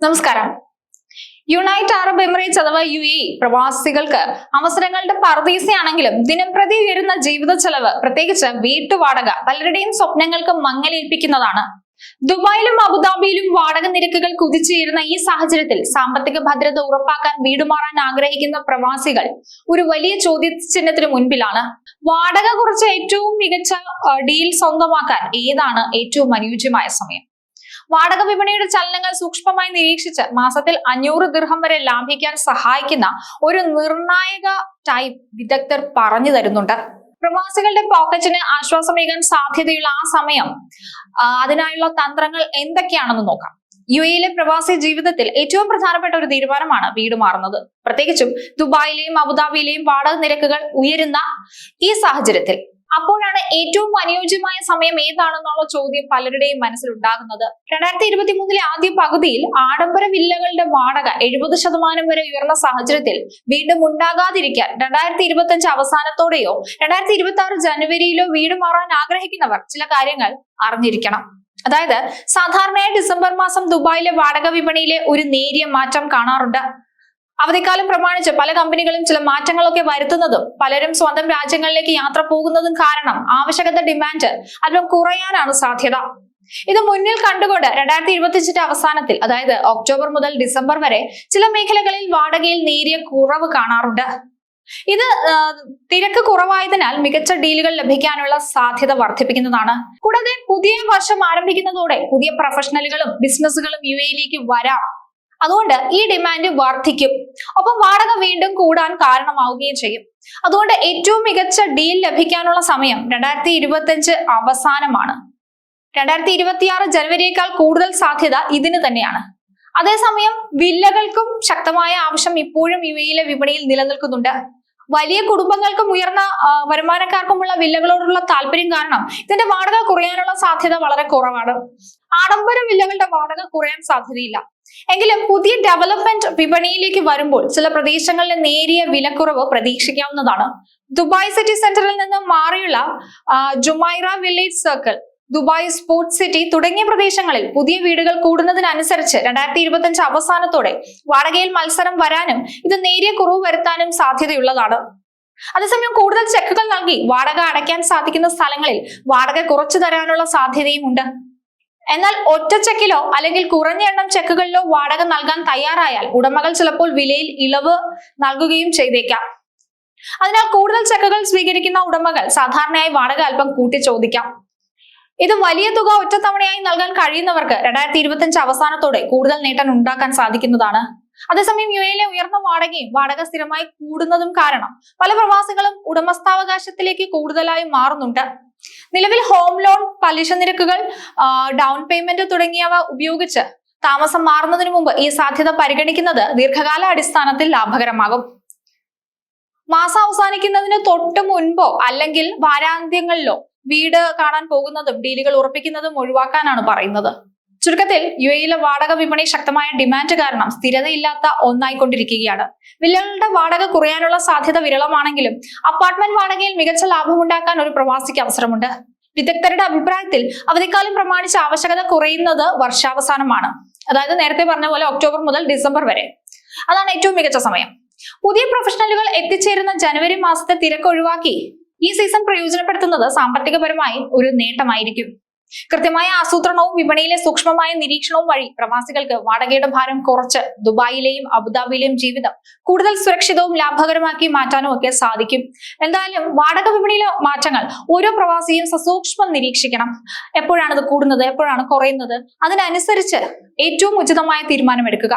നമസ്കാരം. United Arab Emirates അഥവാ UAE പ്രവാസികൾക്ക് അവസരങ്ങളുടെ പറുദീസയാണെങ്കിലും ദിനംപ്രതി ഉയരുന്ന ജീവിത ചെലവ്, പ്രത്യേകിച്ച് വീട്ടുവാടക പലരുടെയും സ്വപ്നങ്ങൾക്ക് മങ്ങലേൽപ്പിക്കുന്നതാണ്. ദുബായിലും അബുദാബിയിലും വാടക നിരക്കുകൾ കുതിച്ചുയരുന്ന ഈ സാഹചര്യത്തിൽ സാമ്പത്തിക ഭദ്രത ഉറപ്പാക്കാൻ വീടുമാറാൻ ആഗ്രഹിക്കുന്ന പ്രവാസികൾ ഒരു വലിയ ചോദ്യചിഹ്നത്തിന് മുൻപിലാണ്. വാടക കുറച്ച് ഏറ്റവും മികച്ച ഡീൽ സ്വന്തമാക്കാൻ ഏതാണ് ഏറ്റവും അനുയോജ്യമായ സമയം? വാടക വിപണിയുടെ ചലനങ്ങൾ സൂക്ഷ്മമായി നിരീക്ഷിച്ച് മാസത്തിൽ 500 ദിർഹം വരെ ലാഭിക്കാൻ സഹായിക്കുന്ന ഒരു നിർണായക ടൈം വിദഗ്ധർ പറഞ്ഞു തരുന്നുണ്ട്. പ്രവാസികളുടെ പോക്കറ്റിന് ആശ്വാസമേകാൻ സാധ്യതയുള്ള ആ സമയം, അതിനായുള്ള തന്ത്രങ്ങൾ എന്തൊക്കെയാണെന്ന് നോക്കാം. UAE പ്രവാസി ജീവിതത്തിൽ ഏറ്റവും പ്രധാനപ്പെട്ട ഒരു തീരുമാനമാണ് വീട് മാറുന്നത്. പ്രത്യേകിച്ചും ദുബായിലെയും അബുദാബിയിലെയും വാടക നിരക്കുകൾ ഉയരുന്ന ഈ സാഹചര്യത്തിൽ അപ്പോഴാണ് ഏറ്റവും അനുയോജ്യമായ സമയം ഏതാണെന്നുള്ള ചോദ്യം പലരുടെയും മനസ്സിലുണ്ടാകുന്നത്. 2023 ആദ്യ പകുതിയിൽ ആഡംബര വില്ലകളുടെ വാടക 70% വരെ ഉയർന്ന സാഹചര്യത്തിൽ വീണ്ടും ഉണ്ടാകാതിരിക്കാൻ 2025 അവസാനത്തോടെയോ 2026 ജനുവരിയിലോ വീട് മാറാൻ ആഗ്രഹിക്കുന്നവർ ചില കാര്യങ്ങൾ അറിഞ്ഞിരിക്കണം. അതായത്, സാധാരണയായി ഡിസംബർ മാസം ദുബായിലെ വാടക വിപണിയിലെ ഒരു നേരിയ മാറ്റം കാണാറുണ്ട്. അവധിക്കാലം പ്രമാണിച്ച് പല കമ്പനികളും ചില മാറ്റങ്ങളൊക്കെ വരുത്തുന്നതും പലരും സ്വന്തം രാജ്യങ്ങളിലേക്ക് യാത്ര പോകുന്നതും കാരണം ആവശ്യകത ഡിമാൻഡ് അല്പം കുറയാനാണ് സാധ്യത. ഇത് മുന്നിൽ കണ്ടുകൊണ്ട് 2025 അവസാനത്തിൽ, അതായത് ഒക്ടോബർ മുതൽ ഡിസംബർ വരെ ചില മേഖലകളിൽ വാടകയിൽ നേരിയ കുറവ് കാണാറുണ്ട്. ഇത് തിരക്ക് കുറവായതിനാൽ മികച്ച ഡീലുകൾ ലഭിക്കാനുള്ള സാധ്യത വർദ്ധിപ്പിക്കുന്നതാണ്. കൂടാതെ പുതിയ വർഷം ആരംഭിക്കുന്നതോടെ പുതിയ പ്രൊഫഷണലുകളും ബിസിനസ്സുകളും UAE വരാം. അതുകൊണ്ട് ഈ ഡിമാൻഡ് വർദ്ധിക്കും, ഒപ്പം വാടക വീണ്ടും കൂടാൻ കാരണമാവുകയും ചെയ്യും. അതുകൊണ്ട് ഏറ്റവും മികച്ച ഡീൽ ലഭിക്കാനുള്ള സമയം 2025 അവസാനമാണ്. 2026 ജനുവരിയേക്കാൾ കൂടുതൽ സാധ്യത ഇതിന് തന്നെയാണ്. അതേസമയം വില്ലകൾക്കും ശക്തമായ ആവശ്യം ഇപ്പോഴും UAE വിപണിയിൽ നിലനിൽക്കുന്നുണ്ട്. വലിയ കുടുംബങ്ങൾക്കും ഉയർന്ന വരുമാനക്കാർക്കുമുള്ള വില്ലകളോടുള്ള താല്പര്യം കാരണം ഇതിന്റെ വാടക കുറയാനുള്ള സാധ്യത വളരെ കുറവാണ്. ആഡംബര വില്ലകളുടെ വാടക കുറയാൻ സാധ്യതയില്ല. എങ്കിലും പുതിയ ഡെവലപ്മെന്റ് വിപണിയിലേക്ക് വരുമ്പോൾ ചില പ്രദേശങ്ങളിലെ നേരിയ വിലക്കുറവ് പ്രതീക്ഷിക്കാവുന്നതാണ്. ദുബായ് സിറ്റി സെന്ററിൽ നിന്ന് മാറിയുള്ള Jumeirah village circle, Dubai sports city തുടങ്ങിയ പ്രദേശങ്ങളിൽ പുതിയ വീടുകൾ കൂടുന്നതിനനുസരിച്ച് 2025 അവസാനത്തോടെ വാടകയിൽ മത്സരം വരാനും ഇത് നേരിയ കുറവ് വരുത്താനും സാധ്യതയുള്ളതാണ്. അതേസമയം കൂടുതൽ ചെക്കുകൾ നൽകി വാടക അടയ്ക്കാൻ സാധിക്കുന്ന സ്ഥലങ്ങളിൽ വാടക കുറച്ചു തരാനുള്ള സാധ്യതയും ഉണ്ട്. എന്നാൽ ഒറ്റ ചെക്കിലോ അല്ലെങ്കിൽ കുറഞ്ഞ എണ്ണം ചെക്കുകളിലോ വാടക നൽകാൻ തയ്യാറായാൽ ഉടമകൾ ചിലപ്പോൾ വിലയിൽ ഇളവ് നൽകുകയും ചെയ്തേക്കാം. അതിനാൽ കൂടുതൽ ചെക്കുകൾ സ്വീകരിക്കുന്ന ഉടമകൾ സാധാരണയായി വാടക അല്പം കൂട്ടി ചോദിക്കാം. ഇത് വലിയ തുക ഒറ്റത്തവണയായി നൽകാൻ കഴിയുന്നവർക്ക് 2025 അവസാനത്തോടെ കൂടുതൽ നേട്ടം ഉണ്ടാക്കാൻ സാധിക്കുന്നതാണ്. അതേസമയം UAE ഉയർന്ന വാടകയും വാടക സ്ഥിരമായി കൂടുന്നതും കാരണം പല പ്രവാസികളും ഉടമസ്ഥാവകാശത്തിലേക്ക് കൂടുതലായി മാറുന്നുണ്ട്. നിലവിൽ ഹോം ലോൺ, പലിശ നിരക്കുകൾ, ഡൗൺ പേയ്മെന്റ് തുടങ്ങിയവ ഉപയോഗിച്ച് താമസം മാറുന്നതിന് മുമ്പ് ഈ സാധ്യത പരിഗണിക്കുന്നത് ദീർഘകാല അടിസ്ഥാനത്തിൽ ലാഭകരമാകും. മാസം അവസാനിക്കുന്നതിന് തൊട്ട് മുൻപോ അല്ലെങ്കിൽ വാരാന്ത്യങ്ങളിലോ വീട് കാണാൻ പോകുന്നതും ഡീലുകൾ ഉറപ്പിക്കുന്നതും ഒഴിവാക്കാനാണ് പറയുന്നത്. ചുരുക്കത്തിൽ UAE വാടക വിപണി ശക്തമായ ഡിമാൻഡ് കാരണം സ്ഥിരതയില്ലാത്ത ഒന്നായിക്കൊണ്ടിരിക്കുകയാണ്. വില്ലകളുടെ വാടക കുറയാനുള്ള സാധ്യത വിരളമാണെങ്കിലും അപ്പാർട്ട്മെന്റ് വാടകയിൽ മികച്ച ലാഭമുണ്ടാക്കാൻ ഒരു പ്രവാസിക്ക് അവസരമുണ്ട്. വിദഗ്ധരുടെ അഭിപ്രായത്തിൽ അവധിക്കാലം പ്രമാണിച്ച് ആവശ്യകത കുറയുന്നത് വർഷാവസാനമാണ്. അതായത് നേരത്തെ പറഞ്ഞ പോലെ ഒക്ടോബർ മുതൽ ഡിസംബർ വരെ. അതാണ് ഏറ്റവും മികച്ച സമയം. പുതിയ പ്രൊഫഷണലുകൾ എത്തിച്ചേരുന്ന ജനുവരി മാസത്തെ തിരക്ക് ഒഴിവാക്കി ഈ സീസൺ പ്രയോജനപ്പെടുത്തുന്നത് സാമ്പത്തികപരമായി ഒരു നേട്ടമായിരിക്കും. കൃത്യമായ ആസൂത്രണവും വിപണിയിലെ സൂക്ഷ്മമായ നിരീക്ഷണവും വഴി പ്രവാസികൾക്ക് വാടകയുടെ ഭാരം കുറച്ച് ദുബായിലെയും അബുദാബിയിലെയും ജീവിതം കൂടുതൽ സുരക്ഷിതവും ലാഭകരമാക്കി മാറ്റാനും ഒക്കെ സാധിക്കും. എന്തായാലും വാടക വിപണിയിലെ മാറ്റങ്ങൾ ഓരോ പ്രവാസിയും സസൂക്ഷ്മം നിരീക്ഷിക്കണം. എപ്പോഴാണ് ഇത് കൂടുന്നത്, എപ്പോഴാണ് കുറയുന്നത്, അതിനനുസരിച്ച് ഏറ്റവും ഉചിതമായ തീരുമാനമെടുക്കുക.